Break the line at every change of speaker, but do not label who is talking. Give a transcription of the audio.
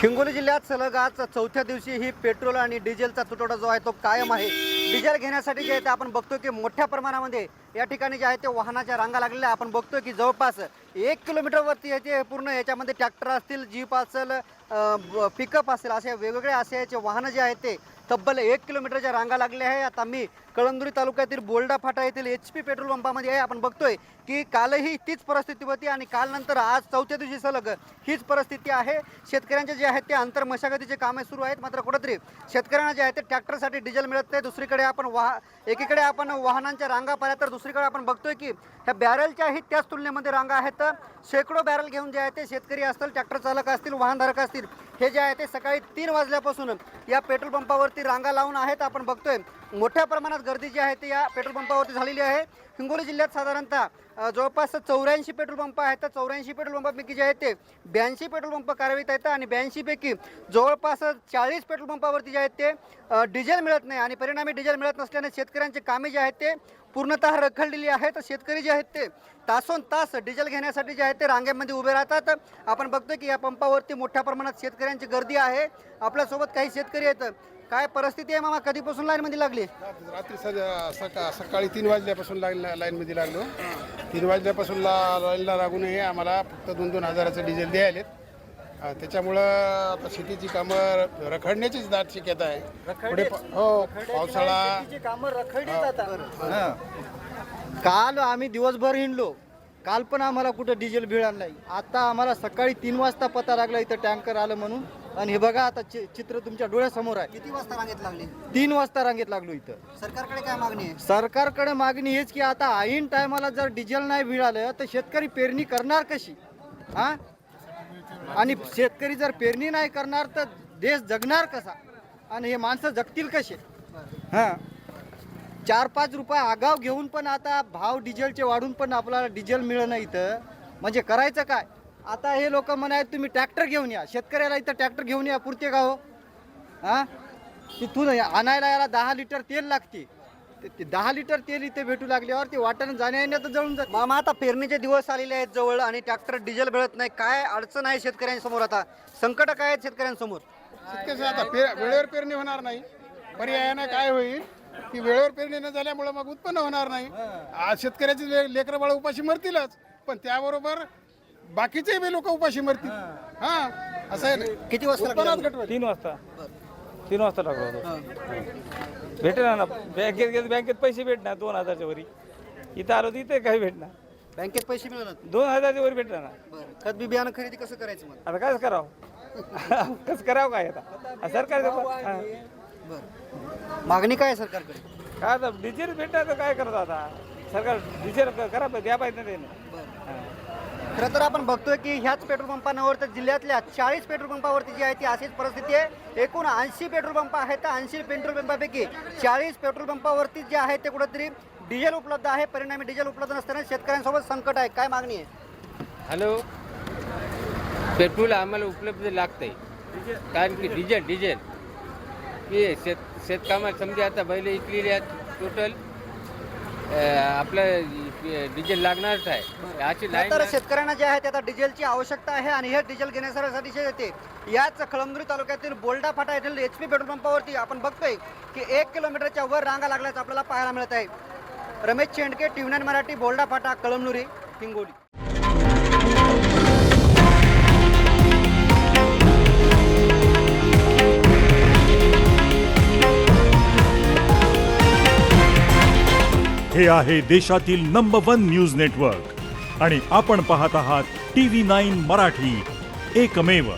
हिंगोली जिल्ह्यात सलग आज चौथ्या दिवशी ही पेट्रोल आणि डिझेलचा तुटवडा जो आहे तो कायम आहे। डिझेल घेण्यासाठी जे आहे ते आपण बघतो की मोठ्या प्रमाणामध्ये या ठिकाणी जे आहे ते वाहनाच्या रांगा लागलेल्या आपण बघतो की जवळपास 1 किलोमीटरवरती याचे पूर्ण याच्यामध्ये ट्रॅक्टर असतील, जीप असेल, पिकअप असेल, असे वेगवेगळे असे याचे वाहनं जे आहेत ते तब्बल 1 किलोमीटरच्या रांगा लागल्या आहे। आता मी कळमनुरी तालुक्यातील बोल्डा फाटा येथील HP पेट्रोल पंपामध्ये आहे। आपण बघतोय की कालही तीच परिस्थिती होती आणि काल नंतर आज चौथ्या दिवशी सलग हीच परिस्थिती आहे। शेतकऱ्यांचे जे आहेत ते अंतर मशागतीचे कामे सुरू आहेत, मात्र कुठेतरी शेतकऱ्यांना जे आहे ते ट्रॅक्टरसाठी डिझेल मिळत नाही। दुसरीकडे आपण एकीकडे आपण वाहनांच्या रांगा पाहिल्या तर दुसरीकडे आपण बघतोय की ह्या बॅरलच्याही त्याच तुलनेमध्ये रांगा आहेत। शेकडो बॅरल घेऊन जे आहे ते शेतकरी असतील, ट्रॅक्टर चालक असतील, वाहनधारक असतील, हे जे आहे ते सकाळी 3 वाजल्यापासून या पेट्रोल पंपावरती रांगा लावून आहेत। आपण बघतोय मोठ्या प्रमाणात गर्दी जी आहे ती या पेट्रोल पंपावरती झालेली आहे। हिंगोली जिल्ह्यात साधारणतः जवळपास 84 पेट्रोल पंप आहेत। तर 84 पेट्रोल पंपापैकी जे आहेत ते 82 पेट्रोल पंप कार्यरत आहेत आणि 82 पैकी जवळपास 40 पेट्रोल पंपावरती जे आहेत ते डिझेल मिळत नाही आणि परिणामी डिझेल मिळत नसल्याने शेतकऱ्यांचे कामे जे आहेत ते पूर्णतः रखडलेली आहेत। शेतकरी जे आहेत ते तासोन तास डिझेल घेण्यासाठी जे आहेत ते रांगेमध्ये उभे राहतात। आपण बघतोय की या पंपावरती मोठ्या प्रमाणात शेतकऱ्यांची गर्दी आहे। आपल्यासोबत काही शेतकरी आहेत। काय परिस्थिती आहे मामा, कधीपासून लाईनमध्ये लागली?
रात्री सकाळी 3 वाजल्यापासून लाईनमध्ये लागलो। 3 वाजल्यापासून लाईनला लागूनही आम्हाला फक्त 2-2 हजाराचं डिझेल द्यायलेत। त्याच्यामुळं आता शेतीची कामं रखडण्याचीच दाट शक्यता आहे। पुढे हो पावसाळा
कामं रखडली जातात। काल आम्ही दिवसभर हिंडलो, काल पण आम्हाला कुठं डिझेल मिळालं नाही। आता आम्हाला सकाळी 3 वाजता पता लागला इथं टँकर आलं म्हणून। आणि हे बघा आता चित्र तुमच्या डोळ्यासमोर आहे।
किती वाजता रांगेत लागली?
3 वाजता रांगेत लागलो इथं।
सरकारकडे काय मागणी आहे?
सरकारकडे मागणी हेच की आता ऐन टायमाला जर डिझेल नाही मिळालं तर शेतकरी पेरणी करणार कशी? हा, आणि शेतकरी जर पेरणी नाही करणार तर देश जगणार कसा आणि हे माणसं जगतील कसे? हां, 4-5 रुपये आगाव घेऊन पण आता भाव डिझेलचे वाढून पण आपल्याला डिझेल मिळणं इथं, म्हणजे करायचं काय? आता हे लोक म्हणाय तुम्ही ट्रॅक्टर घेऊन या, शेतकऱ्याला इथं ट्रॅक्टर घेऊन या पुरते का हो? हां, तिथून आणायला याला 10 लिटर तेल लागते। ते 10 लिटर तेल इथे भेटू लागल्यावर ते वाटेनं जाण्या येण्यात जळून जाते। मामा आता पेरणीचे दिवस आलेले आहेत जवळ आणि ट्रॅक्टर डिझेल मिळत नाही, काय अडचण आहे शेतकऱ्यांसमोर? आता संकट काय आहेत शेतकऱ्यांसमोर?
शेतकऱ्याचं आता वेळेवर पेरणी होणार नाही। पर्यायाने काय होईल की वेळेवर पेरणी न झाल्यामुळं मग उत्पन्न होणार नाही। आज शेतकऱ्याची लेकरं बाळ उपाशी मरतीलच, पण त्याबरोबर बाकीचे बी लोक उपाशी मरतील। हां, असं आहे ना।
किती वाजता
उत्पन्नात
लागलं?
घट होईल।
3 वाजता टाकलो भेटेल ना। बँकेत पैसे भेटणार 2000च्या वरी। इथं आलो तर इथे काही भेटणार,
बँकेत पैसे मिळणार?
2000च्या वरी भेटणार ना।
बरं, खत बी बियाणं खरेदी कसं करायचं मग?
आता काय करावं कसं करावं काय आता सरकार
बरं, मागणी काय आहे सरकारकडे?
काय आता डिझेल भेटणार तर काय करत आता सरकार? डिझेल करा द्या पाहिजे ना त्याने।
खरं तर आपण बघतोय की ह्याच पेट्रोल पंपांवर तर जिल्ह्यातल्या 40 पेट्रोल पंपावरती जी आहे ती अशीच परिस्थिती आहे। एकूण 80 पेट्रोल पंप आहेत, तर 80 पेट्रोल पंपापैकी 40 पेट्रोल पंपावरती जे आहे ते कुठेतरी डिझेल उपलब्ध आहे। परिणामी डिझेल उपलब्ध नसताना शेतकऱ्यांसोबत संकट आहे। काय मागणी आहे?
हॅलो, पेट्रोल आम्हाला उपलब्ध लागतंय कारण की डिझेल हे शेतकामात समजा आता बैल इकलेली आहेत टोटल आपलं डिझेल लागणारच आहे। याची लाईन
तर शेतकऱ्यांना जे आहे ते आता डिझेलची आवश्यकता आहे आणि हे डिझेल घेण्यासाठी जे येते याच कळमनुरी तालुक्यातील बोल्डा फाटा येथील HP पेट्रोल पंपावरती आपण बघतोय की 1 किलोमीटरच्या वर रांगा लागल्याचं आपल्याला पाहायला मिळत आहे। रमेश चेंडके, TV9 मराठी, बोल्डा फाटा, कळमनुरी, हिंगोली।
हे आहे देशातील नंबर 1 न्यूज नेटवर्क आणि आपण पाहत आहात TV9 मराठी, एकमेव।